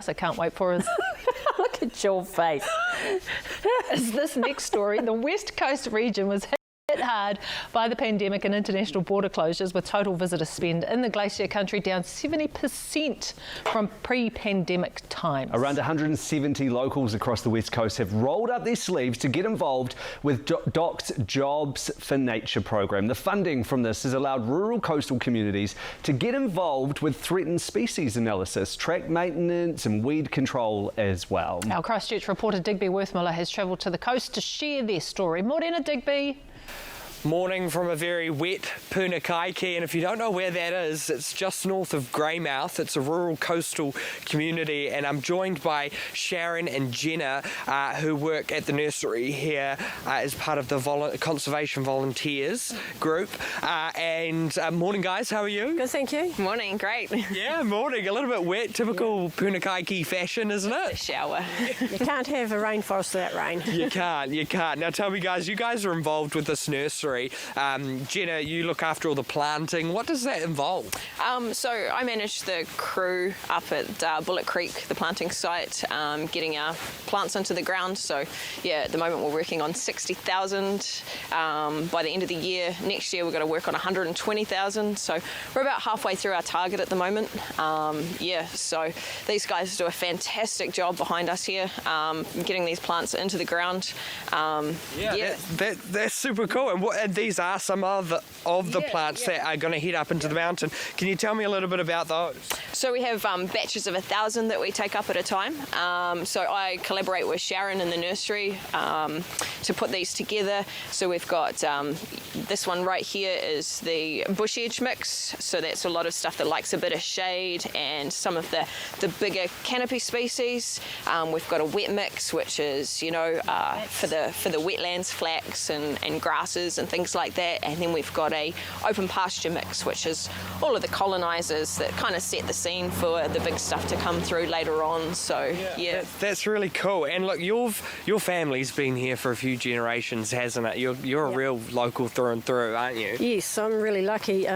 I can't wait for is look at your face. Is this next story. The West Coast region was hit hard by the pandemic and international border closures, with total visitor spend in the glacier country down 70% from pre-pandemic times. Around 170 locals across the West Coast have rolled up their sleeves to get involved with DOC's Jobs for Nature program. The funding from this has allowed rural coastal communities to get involved with threatened species analysis, track maintenance and weed control as well. Our Christchurch reporter Digby Worthmiller has travelled to the coast to share their story. Morena, Digby. Morning from a very wet Punakaiki, and if you don't know where that is, it's just north of Greymouth. It's a rural coastal community, and I'm joined by Sharon and Jenna, who work at the nursery here as part of the Conservation Volunteers group. Morning guys, how are you? Good, thank you. Morning, great. Yeah, morning. A little bit wet, typical Punakaiki fashion, isn't it? Shower. You can't have a rainforest without rain. You can't. Now tell me guys, you guys are involved with this nursery. Jenna, you look after all the planting. What does that involve? So I manage the crew up at Bullock Creek, the planting site, getting our plants into the ground. So yeah, at the moment we're working on 60,000. By the end of the year, next year we're going to work on 120,000. So we're about halfway through our target at the moment. So these guys do a fantastic job behind us here, getting these plants into the ground. That's super cool. And these are some of the plants that are going to head up into the mountain. Can you tell me a little bit about those? So we have batches of 1,000 that we take up at a time. So I collaborate with Sharon in the nursery to put these together. So we've got this one right here is the bush edge mix. So that's a lot of stuff that likes a bit of shade and some of the bigger canopy species. We've got a wet mix, which is for the wetlands, flax and grasses and things like that. And then we've got a open pasture mix, which is all of the colonizers that kind of set the scene for the big stuff to come through later on. So yeah. That's really cool. And look, your family's been here for a few generations, hasn't it? You're a real local through and through, aren't you? Yes, I'm really lucky.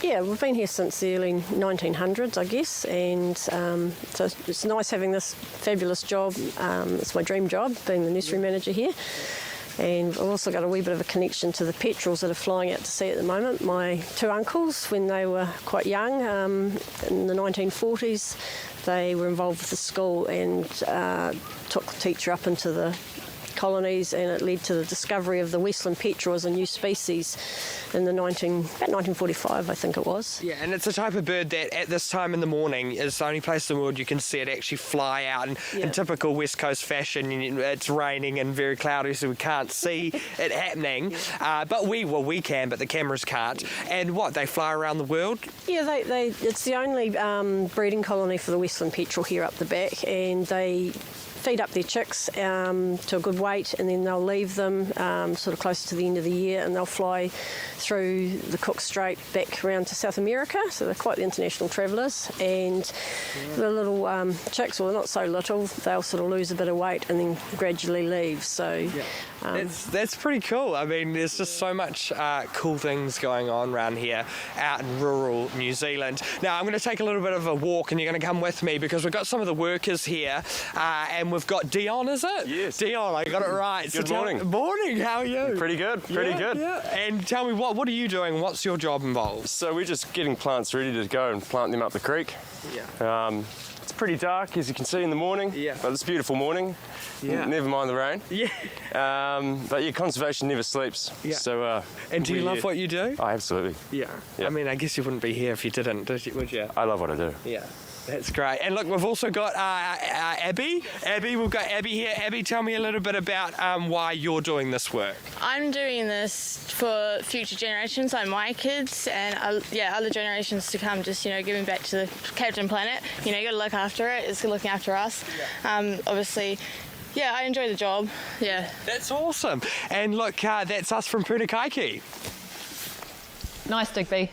We've been here since the early 1900s, I guess, and so it's nice having this fabulous job. It's my dream job, being the nursery manager here. And I've also got a wee bit of a connection to the petrels that are flying out to sea at the moment. My two uncles, when they were quite young, in the 1940s, they were involved with the school and took the teacher up into the colonies, and it led to the discovery of the Westland petrel as a new species in about 1945, I think it was. Yeah, and it's a type of bird that at this time in the morning is the only place in the world you can see it actually fly out. And in typical West Coast fashion, it's raining and very cloudy, so we can't see it happening. But we can, but the cameras can't. And they fly around the world? Yeah, it's the only breeding colony for the Westland petrel here up the back, and they feed up their chicks to a good weight, and then they'll leave them sort of close to the end of the year, and they'll fly through the Cook Strait back around to South America. So they're quite the international travellers, and the little chicks, well, not so little, they'll sort of lose a bit of weight and then gradually leave. So that's pretty cool. I mean, there's just so much cool things going on around here out in rural New Zealand. Now I'm going to take a little bit of a walk, and you're going to come with me because we've got some of the workers here, and we've got Dion, is it? Yes. Dion, I got it right. Good morning. Morning, how are you? Pretty good, pretty good. Yeah. And tell me, what are you doing? What's your job involved? So we're just getting plants ready to go and plant them up the creek. Yeah. It's pretty dark, as you can see in the morning. Yeah. But it's a beautiful morning. Yeah. Never mind the rain. Yeah. But conservation never sleeps. Yeah. So. And do you love what you do? Oh, absolutely. Yeah. I mean, I guess you wouldn't be here if you didn't, would you? I love what I do. Yeah. That's great. And look, we've also got Abby. We've got Abby here. Abby, tell me a little bit about why you're doing this work. I'm doing this for future generations, like my kids, and other generations to come, just, giving back to the Captain Planet. You got to look after it. It's looking after us. Obviously, I enjoy the job. Yeah. That's awesome. And look, that's us from Punakaiki. Nice, Digby.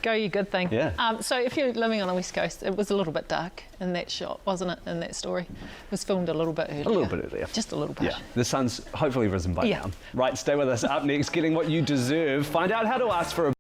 Go, you good thing. Yeah. So if you're living on the West Coast, it was a little bit dark in that shot, wasn't it, in that story? It was filmed a little bit earlier. A little bit earlier. Just a little bit. Yeah. The sun's hopefully risen by now. Right, stay with us. Up next, getting what you deserve. Find out how to ask for a